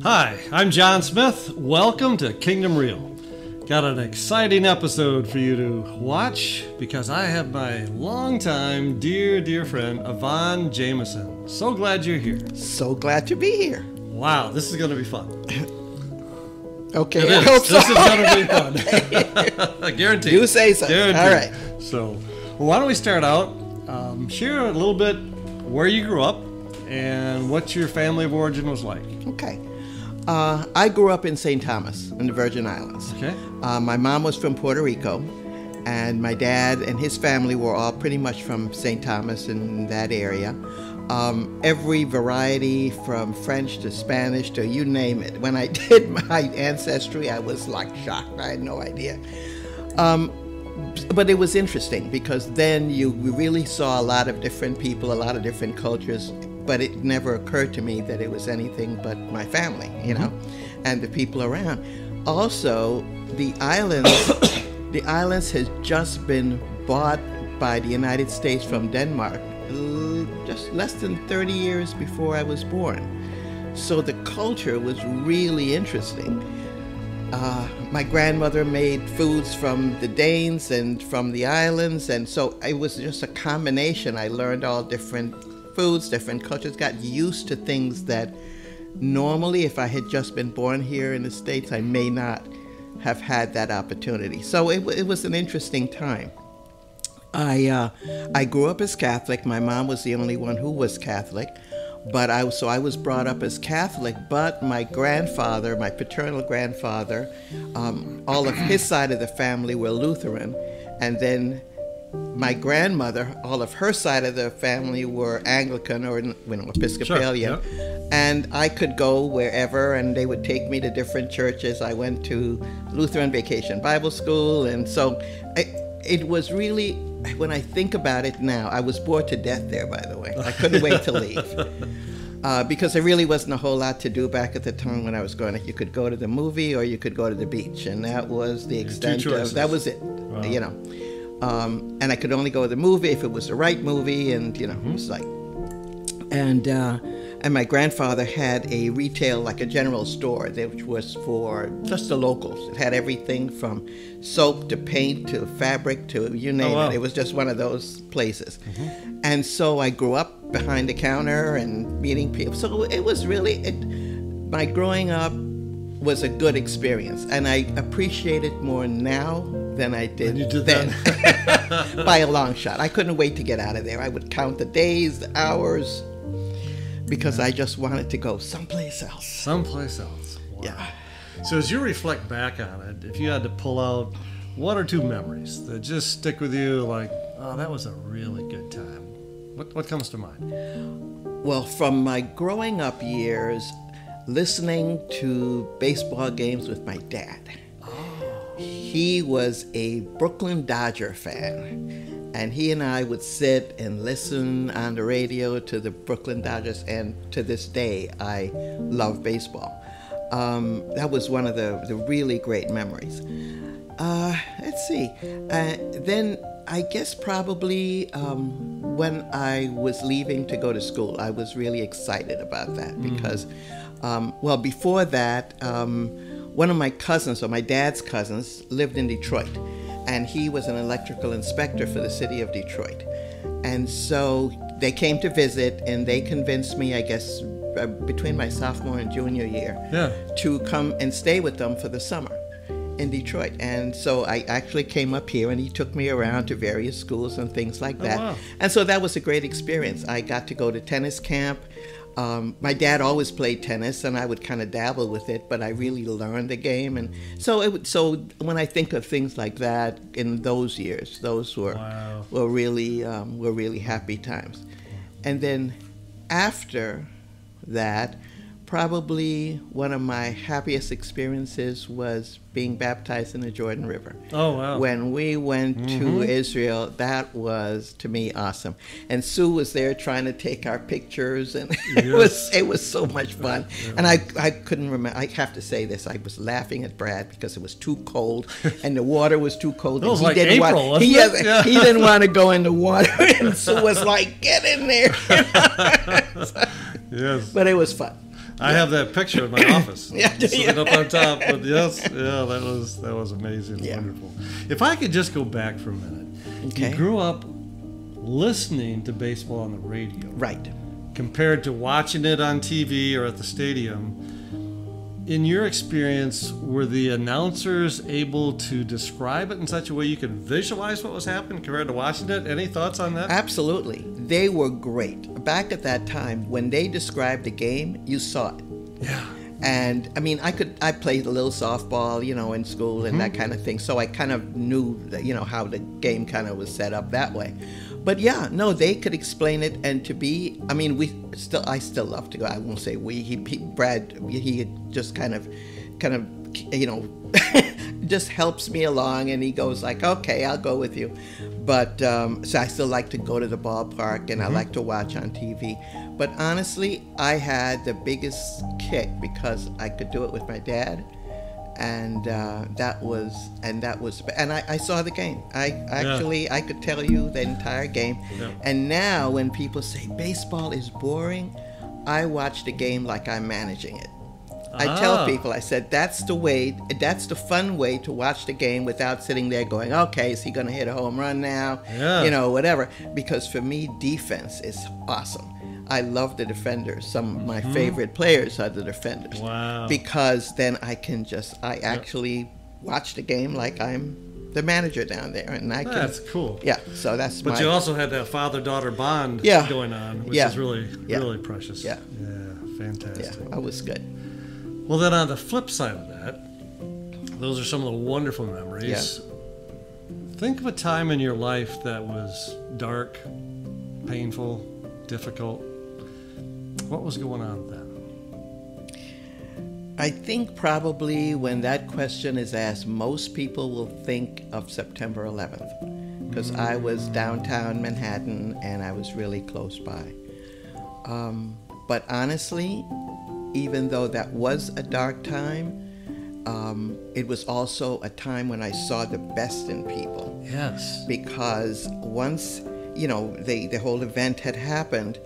Hi, I'm John Smith. Welcome to Kingdom Real. Got an exciting episode for you to watch because I have my longtime dear friend Yvonne Jamieson. So glad you're here. So glad to be here. Wow, this is going to be fun. Okay, I hope so. This is going to be fun. I guarantee. You say so. Guaranteed. All right. So, why don't we start out? Share a little bit where you grew up and what your family of origin was like. Okay. I grew up in St. Thomas in the Virgin Islands. Okay. My mom was from Puerto Rico, and my dad and his family were all pretty much from St. Thomas in that area. Every variety from French to Spanish to you name it. When I did my ancestry, I was like shocked. I had no idea. But it was interesting because then you really saw a lot of different people, a lot of different cultures, but it never occurred to me that it was anything but my family, you know, and the people around. Also, the islands has just been bought by the United States from Denmark just less than 30 years before I was born. So the culture was really interesting. My grandmother made foods from the Danes and from the islands, and so it was just a combination. I learned all different foods, different cultures, got used to things that normally, if I had just been born here in the States, I may not have had that opportunity. So it was an interesting time. I grew up as Catholic. My mom was the only one who was Catholic. But I was brought up as Catholic, but my grandfather, my paternal grandfather, all of his side of the family were Lutheran. And then my grandmother, all of her side of the family were Anglican or Episcopalian. Sure, yep. And I could go wherever, and they would take me to different churches. I went to Lutheran Vacation Bible School, and so it was really, when I think about it now, I was bored to death there, by the way. I couldn't wait to leave. Because there really wasn't a whole lot to do back at the time when I was growing up. You could go to the movie or you could go to the beach, and that was the extent of, that was it, wow. You know. And I could only go to the movie if it was the right movie, and, you know, it was like, and my grandfather had a retail, like a general store, which was for just the locals. It had everything from soap to paint to fabric to you name it. It was just one of those places. And so I grew up behind the counter and meeting people. So it was really, my growing up was a good experience. And I appreciate it more now than I did then. By a long shot. I couldn't wait to get out of there. I would count the days, the hours, because I just wanted to go someplace else. Someplace else. Wow. Yeah. So as you reflect back on it, if you had to pull out one or two memories that just stick with you, like, oh, that was a really good time, what comes to mind? Well, from my growing up years, listening to baseball games with my dad. He was a Brooklyn Dodger fan, and he and I would sit and listen on the radio to the Brooklyn Dodgers, and to this day, I love baseball. That was one of the really great memories. Let's see. Then I guess probably when I was leaving to go to school, I was really excited about that because, well, before that, one of my cousins, or my dad's cousins, lived in Detroit, and he was an electrical inspector for the city of Detroit. And so they came to visit, and they convinced me, I guess, between my sophomore and junior year, to come and stay with them for the summer in Detroit. And so I actually came up here, and he took me around to various schools and things like that. Wow. And so that was a great experience. I got to go to tennis camp. My dad always played tennis, and I would kind of dabble with it, but I really learned the game. And so when I think of things like that in those years, those were really happy times. And then after that, probably one of my happiest experiences was being baptized in the Jordan River. Oh, wow. When we went to Israel, that was, to me, awesome. And Sue was there trying to take our pictures, and it was so much fun. And I couldn't remember, I have to say this, I was laughing at Brad because it was too cold, and the water was too cold. It was like April, wasn't it? He didn't want to go in the water, and Sue was like, get in there. Yes. But it was fun. I have that picture in my office. Yeah. Sitting up on top. But yes, yeah, that was amazing, Yeah. wonderful. If I could just go back for a minute. Okay. You grew up listening to baseball on the radio. Right. Compared to watching it on TV or at the stadium. In your experience, were the announcers able to describe it in such a way you could visualize what was happening compared to watching it? Any thoughts on that? Absolutely. They were great. Back at that time, when they described the game, you saw it. Yeah. And I mean, I played a little softball, in school and that kind of thing. So I kind of knew, how the game kind of was set up that way. But yeah, no, they could explain it. And I still love to go. I won't say we. Brad, he just kind of, just helps me along, and he goes like, okay, I'll go with you. But so I still like to go to the ballpark, and I like to watch on TV. But honestly, I had the biggest kick because I could do it with my dad, and I saw the game. I could tell you the entire game. Yeah. And now when people say baseball is boring, I watch the game like I'm managing it. I tell people, I said, that's the fun way to watch the game without sitting there going, okay, is he going to hit a home run now? Yeah. Whatever. Because for me, defense is awesome. I love the defenders. Some of my favorite players are the defenders. Wow. Because then I actually watch the game like I'm the manager down there. And That's cool. Yeah, so that's But you also had that father-daughter bond going on, which is really precious. Yeah. Yeah, fantastic. Yeah, I was good. Well, then on the flip side of that, those are some of the wonderful memories. Yeah. Think of a time in your life that was dark, painful, difficult. What was going on then? I think probably when that question is asked, most people will think of September 11th, because I was downtown Manhattan and I was really close by. But honestly, even though that was a dark time, it was also a time when I saw the best in people. Yes. Because once, the whole event had happened,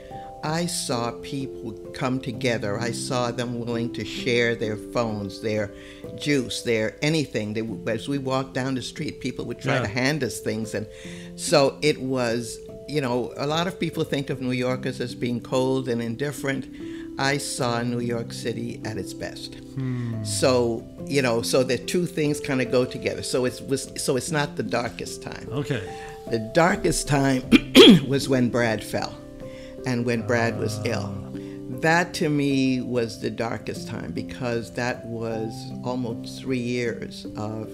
I saw people come together. I saw them willing to share their phones, their juice, their anything. As we walked down the street, people would try to hand us things. And so it was, a lot of people think of New Yorkers as being cold and indifferent. I saw New York City at its best. So, so the two things kind of go together. So it's not the darkest time. Okay. The darkest time was when Brad fell and when Brad was ill. That to me was the darkest time, because that was almost 3 years of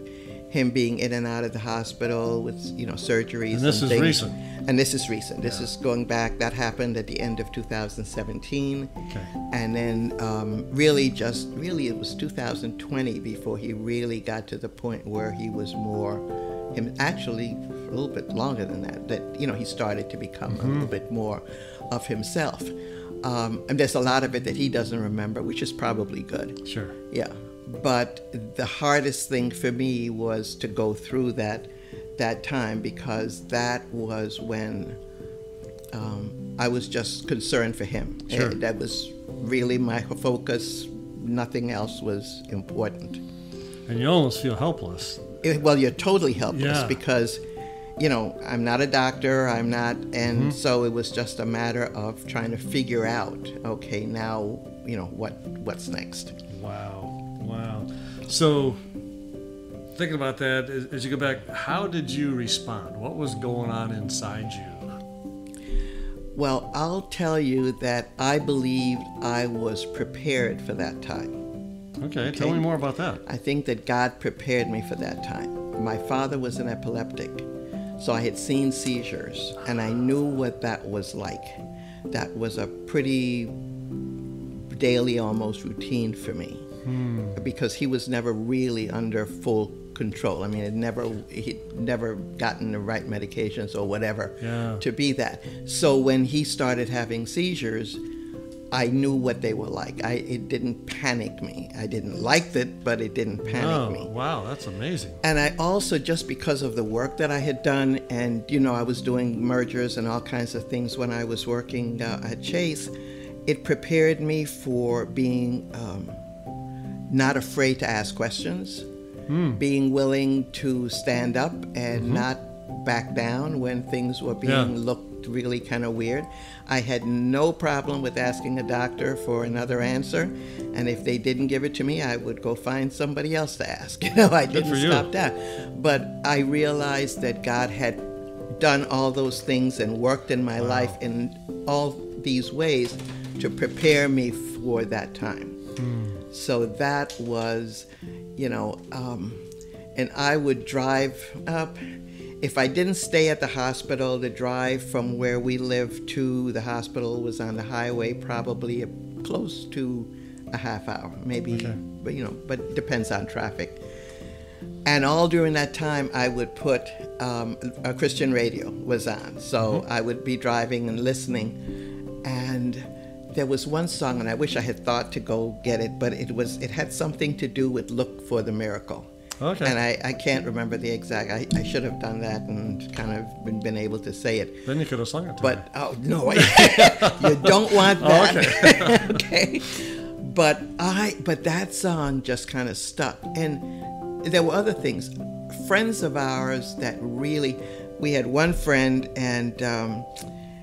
him being in and out of the hospital with, surgeries. And this is things. recent. And this is recent. This is going back. That happened at the end of 2017. Okay. And then really it was 2020 before he really got to the point where he was actually a little bit longer than that, he started to become a little bit more of himself. And there's a lot of it that he doesn't remember, which is probably good. Sure. Yeah. But the hardest thing for me was to go through that time, because that was when I was just concerned for him. Sure. And that was really my focus. Nothing else was important. And you almost feel helpless. Well, you're totally helpless, Yeah. because, I'm not a doctor, and so it was just a matter of trying to figure out, okay, now, what's next. Wow. So, thinking about that, as you go back, how did you respond? What was going on inside you? Well, I'll tell you that I believed I was prepared for that time. Okay, tell me more about that. I think that God prepared me for that time. My father was an epileptic, so I had seen seizures, and I knew what that was like. That was a pretty daily, almost routine for me, because he was never really under full control. I mean, he'd never gotten the right medications or whatever to be that. So when he started having seizures, I knew what they were like. It didn't panic me. I didn't like it, but it didn't panic me. Wow, that's amazing. And I also, just because of the work that I had done, and I was doing mergers and all kinds of things when I was working at Chase, it prepared me for being not afraid to ask questions, being willing to stand up and not back down when things were being looked really kind of weird. I had no problem with asking a doctor for another answer, and if they didn't give it to me, I would go find somebody else to ask. I didn't stop that. But I realized that God had done all those things and worked in my life in all these ways to prepare me for that time. So that was, and I would drive up. If I didn't stay at the hospital, the drive from where we lived to the hospital was on the highway, probably close to a half hour, maybe, but it depends on traffic. And all during that time, I would put a Christian radio was on. So I would be driving and listening. And there was one song, and I wish I had thought to go get it, but it had something to do with "Look for the Miracle." Okay. And I can't remember the exact. I should have done that and kind of been able to say it. Then you could have sung it to me. But no, you don't want that. Okay. But that song just kind of stuck. And there were other things. Friends of ours that really, we had one friend, and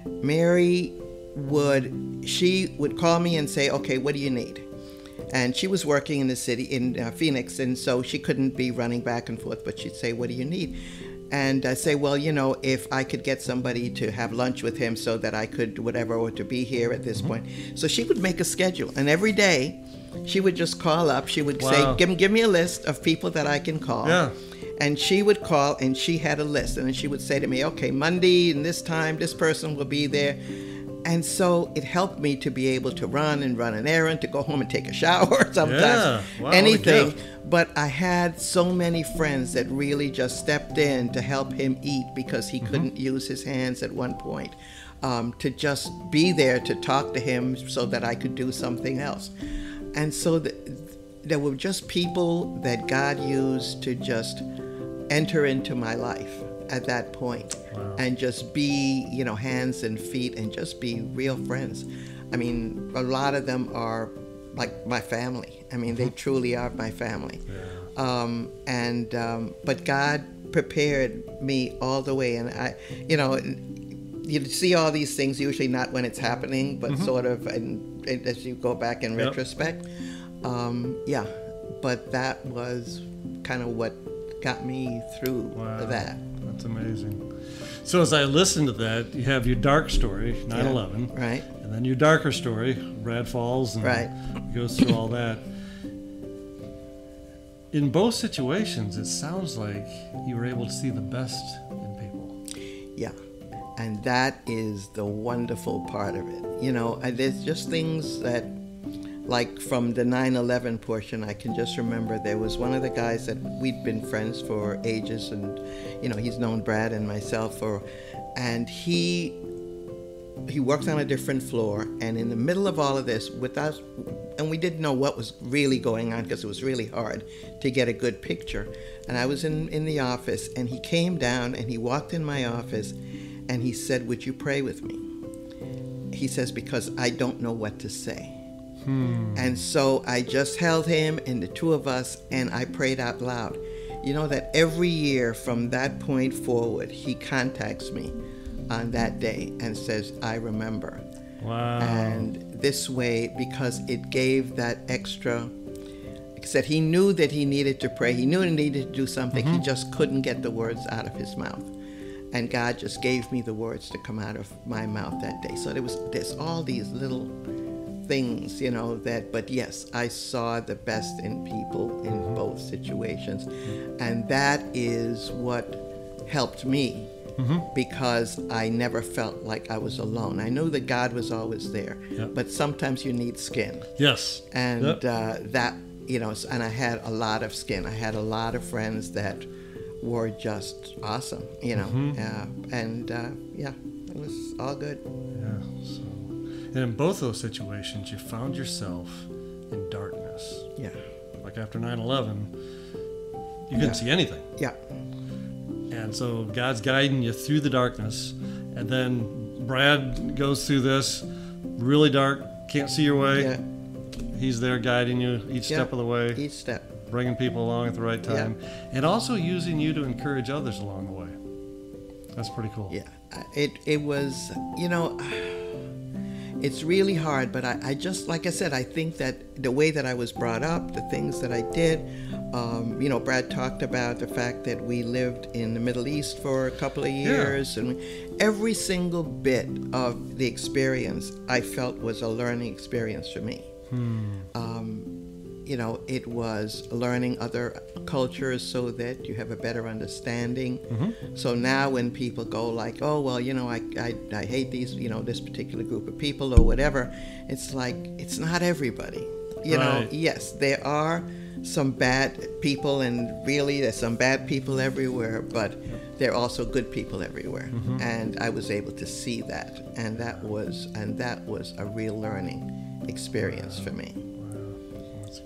Mary she would call me and say, "Okay, what do you need?" And she was working in the city, in Phoenix, and so she couldn't be running back and forth, but she'd say, "What do you need?" And I'd say, "Well, if I could get somebody to have lunch with him so that I could whatever, or to be here at this point." So she would make a schedule, and every day she would just call up. She would say, give me a list of people that I can call. Yeah. And she would call, and she had a list, and then she would say to me, "Okay, Monday and this time, this person will be there." And so it helped me to be able to run an errand, to go home and take a shower sometimes, anything. But I had so many friends that really just stepped in to help him eat because he couldn't use his hands at one point, to just be there to talk to him so that I could do something else. And so there were just people that God used to just enter into my life at that point. And just be, hands and feet, and just be real friends. I mean, a lot of them are like my family. I mean, they truly are my family. Yeah. But God prepared me all the way, and you see all these things usually not when it's happening, but sort of, and as you go back in retrospect. But that was kind of what got me through that. That's amazing. So as I listened to that, you have your dark story, 9/11. Right. And then your darker story, Brad Falls, and goes through all that. In both situations, it sounds like you were able to see the best in people. Yeah. And that is the wonderful part of it. There's just things that, like from the 9/11 portion, I can just remember there was one of the guys that we'd been friends for ages, and he's known Brad and myself and he worked on a different floor, and in the middle of all of this with us, and we didn't know what was really going on because it was really hard to get a good picture. And I was in the office, and he came down and he walked in my office and he said, "Would you pray with me?" He says, "Because I don't know what to say." And so I just held him and the two of us, and I prayed out loud. That every year from that point forward, he contacts me on that day and says, "I remember." Wow. And this way, because it gave that extra, said he knew that he needed to pray. He knew he needed to do something. He just couldn't get the words out of his mouth. And God just gave me the words to come out of my mouth that day. So there's all these little things, but yes, I saw the best in people in both situations. And that is what helped me, because I never felt like I was alone. I knew that God was always there, but sometimes you need skin. Yes. And that, and I had a lot of skin. I had a lot of friends that were just awesome, it was all good. Yeah. So. And in both those situations, you found yourself in darkness. Yeah. Like after 9/11, you couldn't see anything. Yeah. And so God's guiding you through the darkness. And then Brad goes through this really dark can't see your way. Yeah. He's there guiding you each step of the way. Each step. Bringing people along at the right time. And also using you to encourage others along the way. That's pretty cool. Yeah. It was, it's really hard, but I just, like I said, I think that the way that I was brought up, the things that I did, Brad talked about the fact that we lived in the Middle East for a couple of years, and every single bit of the experience I felt was a learning experience for me. It was learning other cultures so that you have a better understanding. So now when people go like, oh, well, I hate these, this particular group of people or whatever, it's like, it's not everybody. Yes, there are some bad people, and really there's some bad people everywhere, but there are also good people everywhere. And I was able to see that, and that was a real learning experience for me.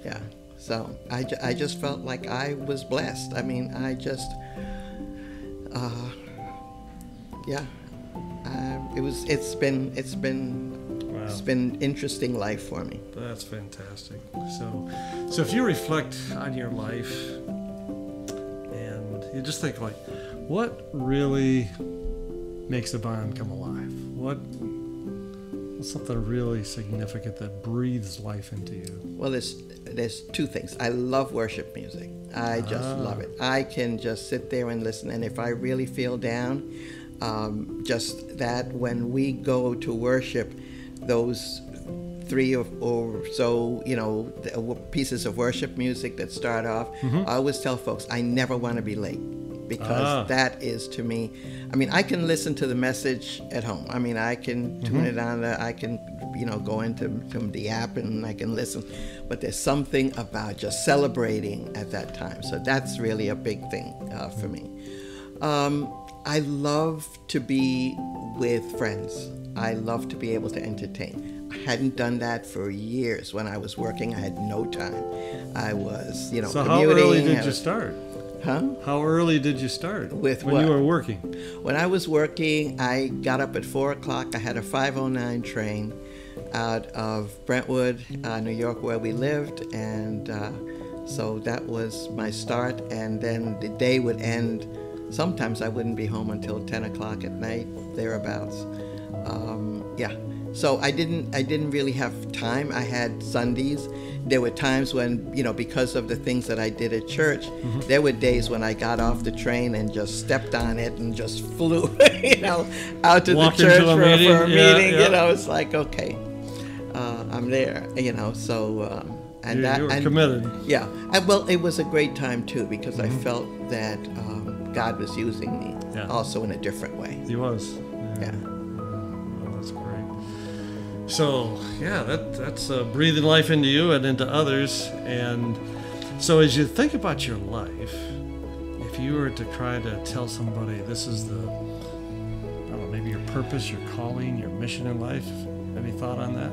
Yeah. So I just felt like I was blessed. I mean, it's been interesting life for me. That's fantastic. So if you reflect on your life and you just think like, what really makes Yvonne come alive? What's something really significant that breathes life into you? Well, there's two things. I love worship music. I just love it. I can just sit there and listen, and if I really feel down, just that when we go to worship, those 3 or so, pieces of worship music that start off, I always tell folks, I never want to be late, because that is, to me, I mean, I can listen to the message at home. I mean, I can tune it on, I can, go into the app and I can listen. But there's something about just celebrating at that time. So that's really a big thing for me. I love to be with friends. I love to be able to entertain. I hadn't done that for years. When I was working, I had no time. I was, so commuting. How early did you start? Huh? How early did you start? With when what? you were working? When I was working, I got up at 4 o'clock. I had a 5:09 train out of Brentwood, New York, where we lived, and so that was my start. And then the day would end. Sometimes I wouldn't be home until 10 o'clock at night, thereabouts. So I didn't really have time. I had Sundays. There were times when, because of the things that I did at church, there were days when I got off the train and just stepped on it and just flew, out to the church for a meeting. It's like, okay, I'm there, so, and you were committed. Yeah. Well, it was a great time too, because I felt that God was using me also in a different way. He was. Yeah. Well, that's great. So, that's breathing life into you and into others. And so as you think about your life, if you were to try to tell somebody this is maybe your purpose, your calling, your mission in life, any thought on that?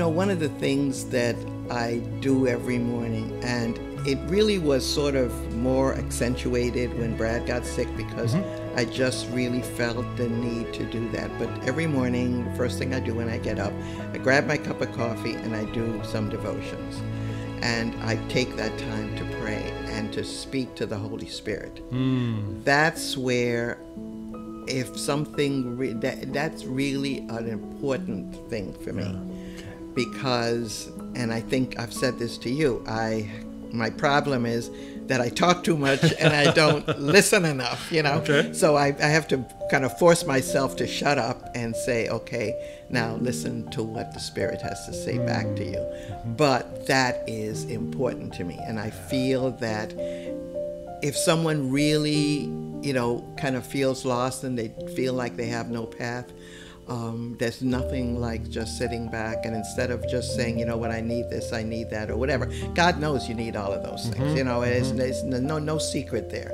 One of the things that I do every morning, and it really was sort of more accentuated when Brad got sick, because I just really felt the need to do that. But every morning, the first thing I do when I get up, I grab my cup of coffee and I do some devotions. And I take that time to pray and to speak to the Holy Spirit. That's where, if something, that's really an important thing for me. Because, and I think I've said this to you, my problem is that I talk too much and I don't listen enough, Okay. So I have to kind of force myself to shut up and say, okay, now listen to what the Spirit has to say back to you. But that is important to me. And I feel that if someone really, kind of feels lost and they feel like they have no path, there's nothing like just sitting back and instead of just saying, what, I need this, I need that, or whatever. God knows you need all of those things. There's no secret there.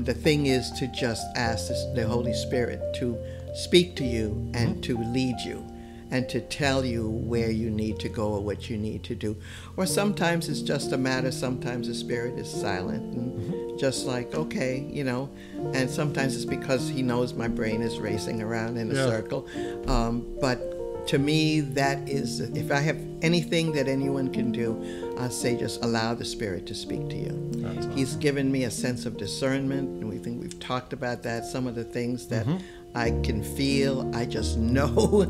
The thing is to just ask the Holy Spirit to speak to you and to lead you and to tell you where you need to go or what you need to do. Or sometimes it's just a matter, sometimes the Spirit is silent and just like, okay, and sometimes it's because he knows my brain is racing around in a circle. But to me, that is, if I have anything that anyone can do, I say just allow the Spirit to speak to you. That's awesome. He's given me a sense of discernment, and we've talked about that. Some of the things that I can feel, I just know.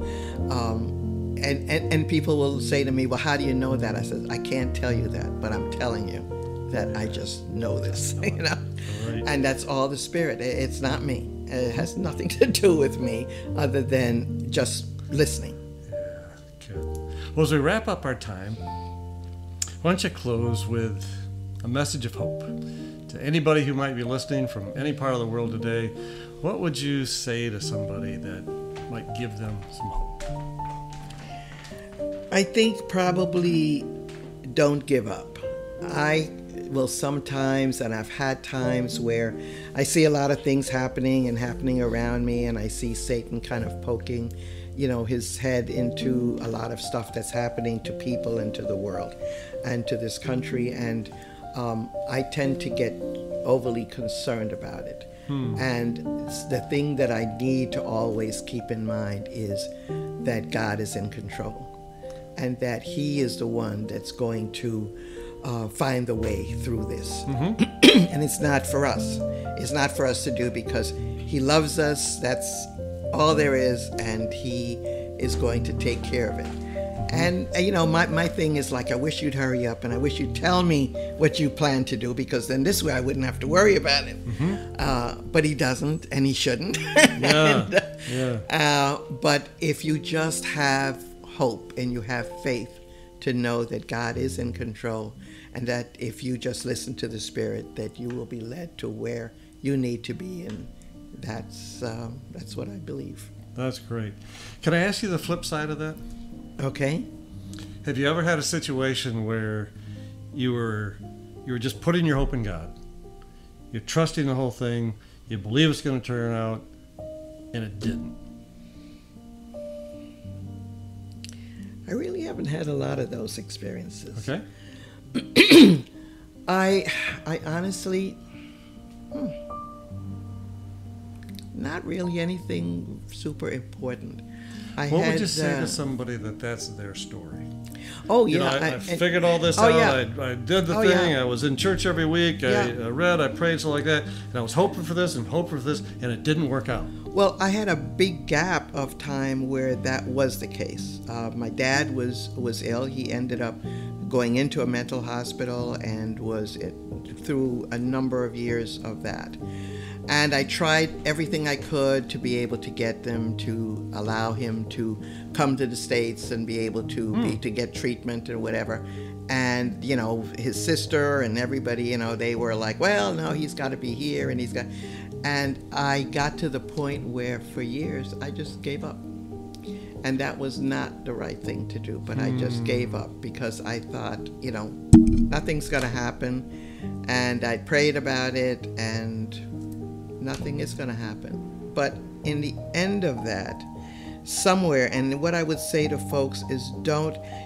And people will say to me, well, how do you know that? I said, I can't tell you that, but I'm telling you that I just know this, you know. Right. And that's all the Spirit. It's not me. It has nothing to do with me other than just listening. Yeah, good. Well, as we wrap up our time, why don't you close with a message of hope to anybody who might be listening from any part of the world today? What would you say to somebody that might give them some hope? I think probably don't give up. I will sometimes, and I've had times where I see a lot of things happening around me, and I see Satan kind of poking, you know, his head into a lot of stuff that's happening to people and to the world and to this country, and I tend to get overly concerned about it. And the thing that I need to always keep in mind is that God is in control, and that He is the one that's going to find the way through this. And it's not for us. It's not for us to do, because He loves us. That's all there is, and He is going to take care of it. And you know, my thing is like, I wish you'd hurry up, and I wish you'd tell me what you plan to do, because then this way I wouldn't have to worry about it. But He doesn't, and He shouldn't. But if you just have hope and you have faith to know that God is in control, and that if you just listen to the Spirit, that you will be led to where you need to be, and that's what I believe. That's great. Can I ask you the flip side of that? Okay. Have you ever had a situation where you were just putting your hope in God? You're trusting the whole thing. You believe it's going to turn out, and it didn't. I really haven't had a lot of those experiences. Okay. I honestly, not really anything super important. What would you say to somebody that's their story? Oh, You know, I figured all this oh, out. yeah. I did the Oh, thing. yeah. I was in church every week. Yeah. I read, I prayed, something like that. And I was hoping for this and hoping for this, and it didn't work out. Well, I had a big gap of time where that was the case. My dad was ill. He ended up going into a mental hospital and was through a number of years of that. And I tried everything I could to be able to get them to allow him to come to the States and be able to to get treatment or whatever. And, you know, his sister and everybody, you know, they were like, well, no, he's got to be here, and and I got to the point where for years I just gave up. And that was not the right thing to do, but I just gave up because I thought, you know, nothing's going to happen. And I prayed about it, and nothing is going to happen. But in the end of that, somewhere, and what I would say to folks is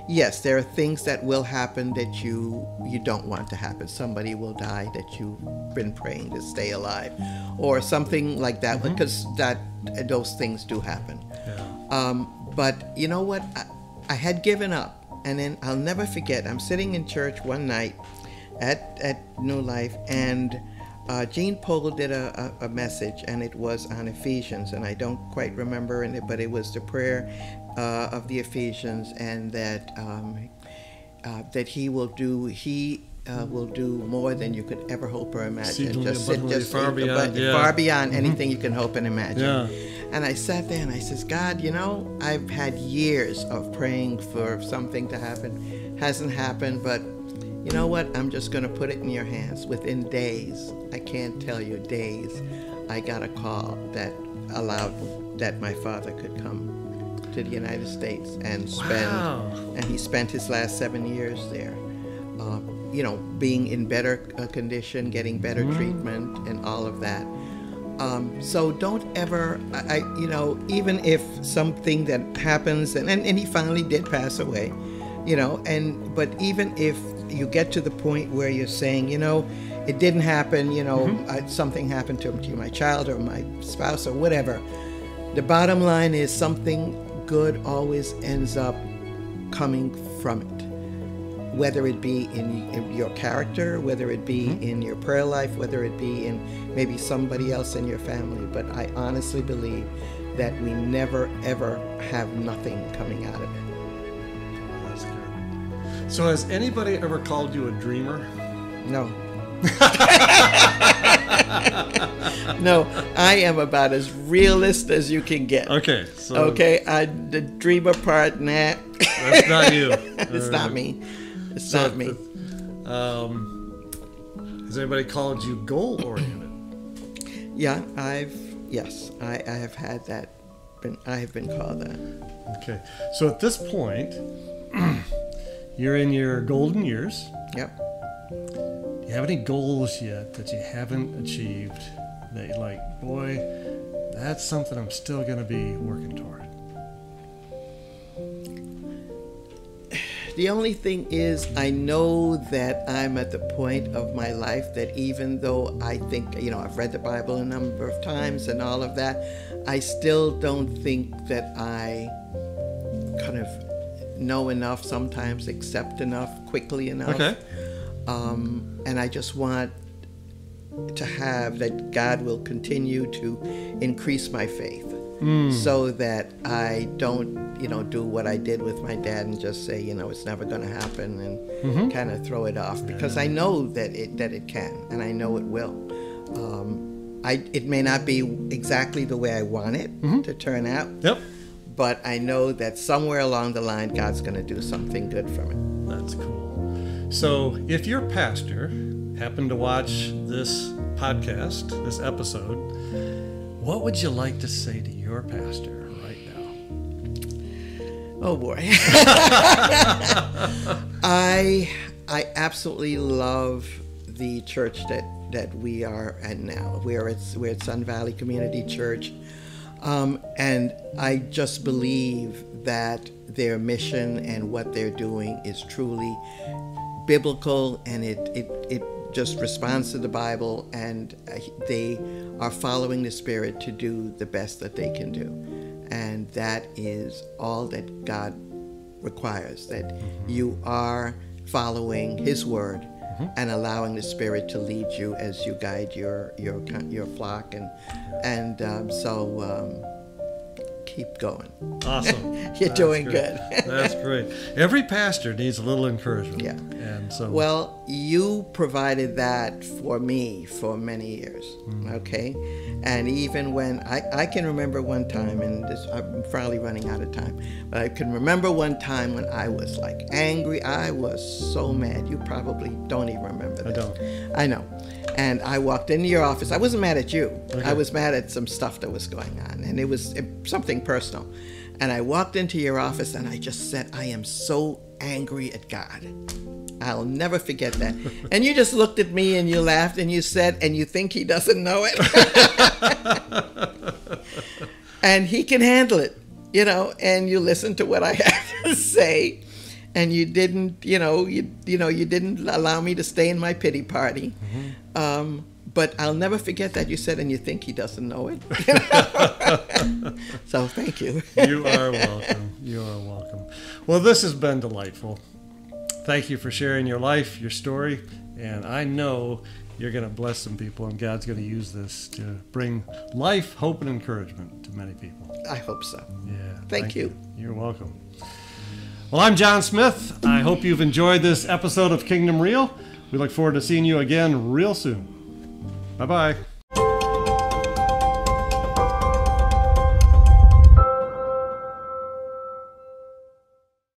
yes, there are things that will happen that you don't want to happen. Somebody will die that you've been praying to stay alive, or something like that, because those things do happen. Yeah. But you know what? I had given up, and then I'll never forget, I'm sitting in church one night at New Life, and Gene Pohl did a message, and it was on Ephesians, and I don't quite remember it, but it was the prayer of the Ephesians, and that he will do more than you could ever hope or imagine. Far beyond anything you can hope and imagine. Yeah. And I sat there and I says, God, you know, I've had years of praying for something to happen. Hasn't happened, but you know what? I'm just going to put it in your hands. Within days, I can't tell you days, I got a call that allowed that my father could come to the United States and and he spent his last 7 years there. You know, being in better condition, getting better treatment, and all of that. So don't ever, you know, even if something that happens, and he finally did pass away, you know, but even if you get to the point where you're saying, you know, it didn't happen, you know, something happened to my child or my spouse or whatever, the bottom line is something good always ends up coming from it. Whether it be in your character, whether it be in your prayer life, whether it be in maybe somebody else in your family. But I honestly believe that we never, ever have nothing coming out of it. That's good. So has anybody ever called you a dreamer? No. No, I am about as realist as you can get. Okay. So Okay, the dreamer part, nah. that's not you. It's not me. It's not me. Has anybody called you goal-oriented? Yeah, I have had that. I have been called that. Okay. So at this point, you're in your golden years. Yep. Do you have any goals yet that you haven't achieved that you're like, boy, that's something I'm still going to be working toward? The only thing is, I know that I'm at the point of my life that even though I think, I've read the Bible a number of times and all of that, I still don't think that I kind of know enough, sometimes accept enough, quickly enough. Okay. And I just want to have that God will continue to increase my faith so that I don't, do what I did with my dad and just say, it's never going to happen and kind of throw it off, because I know that it can, and I know it will. It may not be exactly the way I want it to turn out. Yep. But I know that somewhere along the line, God's going to do something good from it. That's cool. So if your pastor happened to watch this podcast, this episode, what would you like to say to your pastor right now? Oh boy. I absolutely love the church that we are at now. We're at Sun Valley Community Church. And I just believe that their mission and what they're doing is truly biblical, and it just responds to the Bible, and they are following the Spirit to do the best that they can do. And that is all that God requires, that you are following His Word and allowing the Spirit to lead you as you guide your flock, and so keep going. Awesome. You're doing good. That's great. Every pastor needs a little encouragement. Yeah. And so. Well, you provided that for me for many years. Okay. And even when I can remember one time, and I'm probably running out of time, but I can remember one time when I was like angry. I was so mad. You probably don't even remember that. I don't. I know. And I walked into your office. I wasn't mad at you. Okay. I was mad at some stuff that was going on, and it was something personal. And I walked into your office and I just said, I am so angry at God. I'll never forget that. And you just looked at me and you laughed and you said, and you think He doesn't know it? And He can handle it, and you listen to what I have to say. And you didn't, you didn't allow me to stay in my pity party. But I'll never forget that you said, and you think He doesn't know it. So thank you. You are welcome. You are welcome. Well, this has been delightful. Thank you for sharing your life, your story, and I know you're going to bless some people, and God's going to use this to bring life, hope, and encouragement to many people. I hope so. Yeah. Thank you. You're welcome. Well, I'm John Smith. I hope you've enjoyed this episode of Kingdom Real. We look forward to seeing you again real soon. Bye-bye.